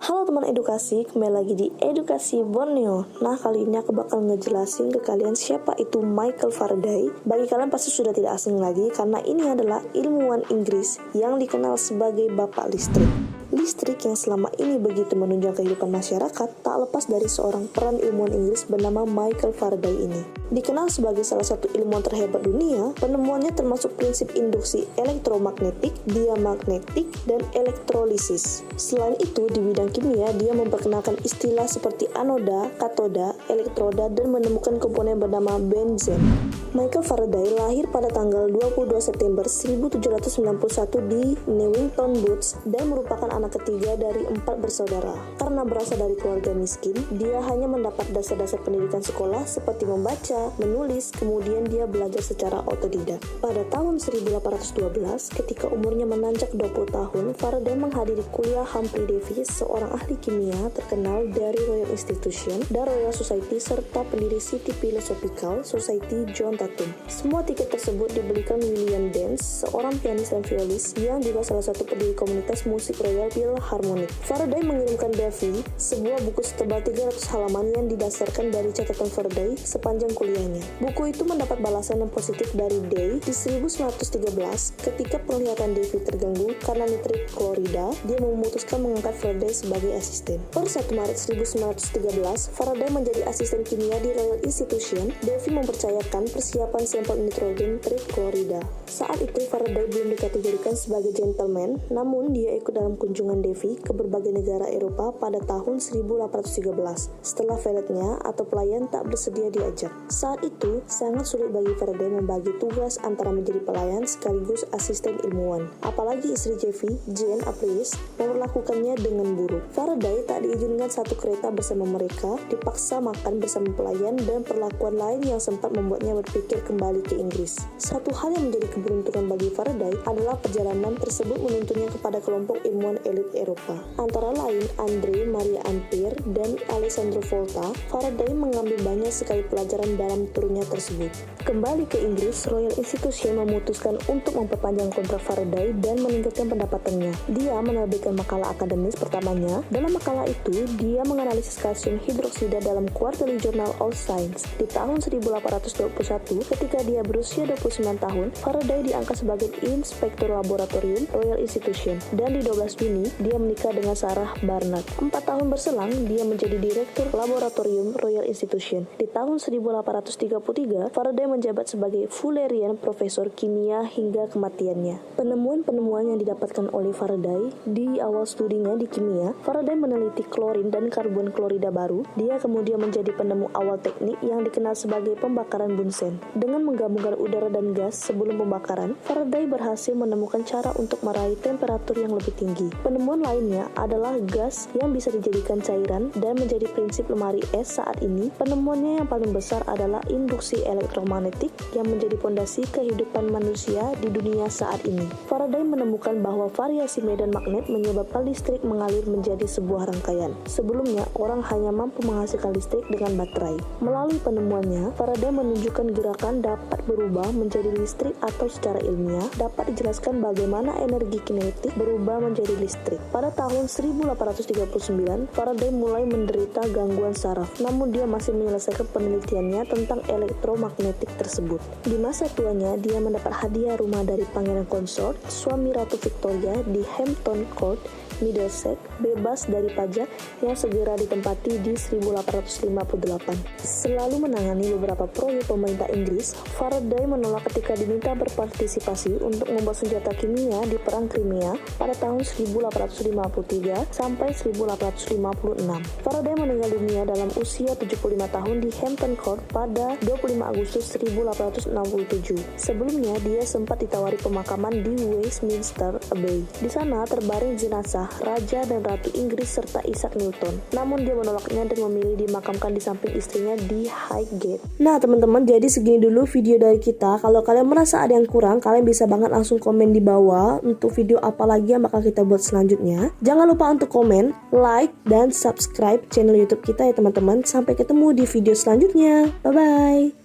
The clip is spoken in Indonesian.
Halo teman edukasi, kembali lagi di Edukasi Borneo. Nah, kali ini aku bakal ngejelasin ke kalian siapa itu Michael Faraday. Bagi kalian pasti sudah tidak asing lagi karena ini adalah ilmuwan Inggris yang dikenal sebagai Bapak Listrik. Listrik yang selama ini begitu menunjang kehidupan masyarakat tak lepas dari seorang peran ilmuwan Inggris bernama Michael Faraday ini. Dikenal sebagai salah satu ilmuwan terhebat dunia, penemuannya termasuk prinsip induksi elektromagnetik, diamagnetik, dan elektrolisis. Selain itu, di bidang kimia, dia memperkenalkan istilah seperti anoda, katoda, elektroda, dan menemukan komponen bernama benzen. Michael Faraday lahir pada tanggal 22 September 1791 di Newington Butts dan merupakan anak ketiga dari 4 bersaudara. Karena berasal dari keluarga miskin, dia hanya mendapat dasar-dasar pendidikan sekolah seperti membaca, menulis, kemudian dia belajar secara otodidak. Pada tahun 1812, ketika umurnya menanjak 20 tahun, Faraday menghadiri kuliah Humphrey Davy, seorang ahli kimia terkenal dari Royal Institution dan Royal Society serta pendiri City Philosophical Society John Tatum. Semua tiket tersebut dibelikan William Dance, seorang pianis dan violis yang juga salah satu pendiri komunitas musik Royal Philharmonic. Faraday mengirimkan Davy sebuah buku setebal 300 halaman yang didasarkan dari catatan Faraday sepanjang kuliahnya. Buku itu mendapat balasan yang positif dari Day. Di 1913, ketika penglihatan Davy terganggu karena nitrit klorida, dia memutuskan mengangkat Faraday sebagai asisten. Per 1 Maret 1913, Faraday menjadi asisten kimia di Royal Institution. Davy mempercayakan persiapan sampel nitrogen triklorida. Saat itu Faraday belum dikategorikan sebagai gentleman, namun dia ikut dalam kunjungan Davy ke berbagai negara Eropa pada tahun 1813 setelah valetnya atau pelayan tak bersedia diajak. Saat itu sangat sulit bagi Faraday membagi tugas antara menjadi pelayan sekaligus asisten ilmuwan. Apalagi istri Davy, Jane Apples, memperlakukannya dengan buruk. Faraday tak diizinkan satu kereta bersama mereka, dipaksa makan bersama pelayan dan perlakuan lain yang sempat membuatnya berpikir kembali ke Inggris. Satu hal yang menjadi keberuntungan bagi Faraday adalah perjalanan tersebut menuntunnya kepada kelompok ilmuwan elit Eropa. Antara lain André Marie Ampère dan Alessandro Volta. Faraday mengambil banyak sekali pelajaran dalam turnya tersebut. Kembali ke Inggris, Royal Institution memutuskan untuk memperpanjang kontrak Faraday dan meningkatkan pendapatannya. Dia menerbitkan makalah akademis pertamanya. Dalam makalah itu, dia menganalisis kalsium hidroksida dalam Quarterly Journal of Science. Di tahun 1821, ketika dia berusia 29 tahun, Faraday diangkat sebagai inspektur laboratorium Royal Institution, dan di 12 Juni, dia menikah dengan Sarah Barnard. 4 tahun berselang, dia menjadi direktur laboratorium Royal Institution. Di tahun 1833, Faraday menjabat sebagai Fullerian Profesor Kimia hingga kematiannya. Penemuan-penemuan yang didapatkan oleh Faraday di awal studinya di kimia, Faraday meneliti klorin dan karbon klorida baru. Dia kemudian menjadi penemu awal teknik yang dikenal sebagai pembakaran Bunsen. Dengan menggabungkan udara dan gas sebelum pembakaran, Faraday berhasil menemukan cara untuk meraih temperatur yang lebih tinggi. Penemuan lainnya adalah gas yang bisa dijadikan cairan dan menjadi prinsip lemari es saat ini. Penemuannya yang paling besar adalah induksi elektromagnetik yang menjadi fondasi kehidupan manusia di dunia saat ini. Faraday menemukan bahwa variasi medan magnet menyebabkan listrik mengalir menjadi sebuah rangkaian. Sebelumnya, orang hanya mampu menghasilkan listrik dengan baterai. Melalui penemuannya, Faraday menunjukkan gerakan dapat berubah menjadi listrik atau secara ilmiah dapat dijelaskan bagaimana energi kinetik berubah menjadi listrik. Pada tahun 1839, Faraday mulai menderita gangguan saraf, namun dia masih menyelesaikan penelitiannya tentang elektromagnetik tersebut. Di masa tuanya, dia mendapat hadiah rumah dari Pangeran Consort, suami Ratu Victoria di Hampton Court, Middlesex, bebas dari pajak yang segera ditempati di 1858. Selalu menangani beberapa proyek pemerintah Inggris, Faraday menolak ketika diminta berpartisipasi untuk membuat senjata kimia di Perang Crimea pada tahun 1853 sampai 1856. Faraday meninggal dunia dalam usia 75 tahun di Hampton Court pada 25 Agustus 1867. Sebelumnya, dia sempat ditawari pemakaman di Westminster Abbey. Di sana terbaring jenazah Raja dan Ratu Inggris serta Isaac Newton. Namun dia menolaknya dan memilih dimakamkan di samping istrinya di Highgate. Nah teman-teman, jadi segini dulu video dari kita. Kalau kalian merasa ada yang kurang, kalian bisa banget langsung komen di bawah untuk video apa lagi yang bakal kita buat selanjutnya. Jangan lupa untuk komen, like, dan subscribe channel YouTube kita ya teman-teman. Sampai ketemu di video selanjutnya. Bye-bye.